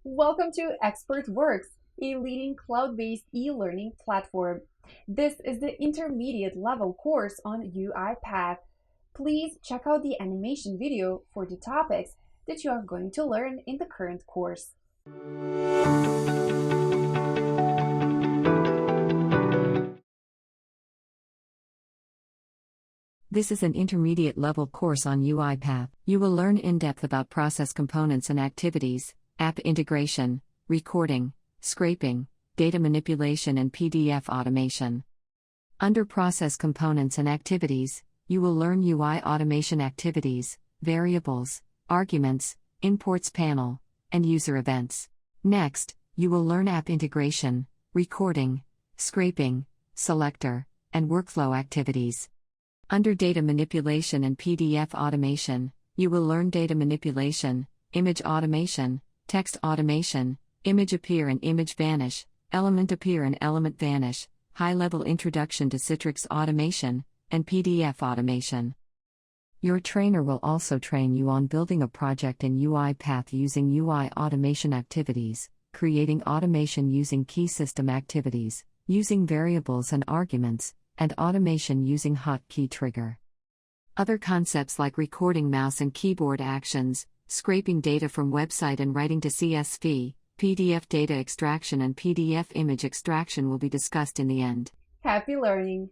Welcome to ExpertWorks, a leading cloud-based e-learning platform. This is the intermediate level course on UiPath. Please check out the animation video for the topics that you are going to learn in the current course. This is an intermediate level course on UiPath. You will learn in depth about process components and activities, app integration, recording, scraping, data manipulation, and PDF automation. Under Process Components and Activities, you will learn UI automation activities, variables, arguments, imports panel, and user events. Next, you will learn app integration, recording, scraping, selector, and workflow activities. Under Data Manipulation and PDF Automation, you will learn data manipulation, image automation, text automation, image appear and image vanish, element appear and element vanish, high-level introduction to Citrix automation, and PDF automation. Your trainer will also train you on building a project in UiPath using UI automation activities, creating automation using key system activities, using variables and arguments, and automation using hotkey trigger. Other concepts like recording mouse and keyboard actions, scraping data from website and writing to CSV, PDF data extraction and PDF image extraction will be discussed in the end. Happy learning!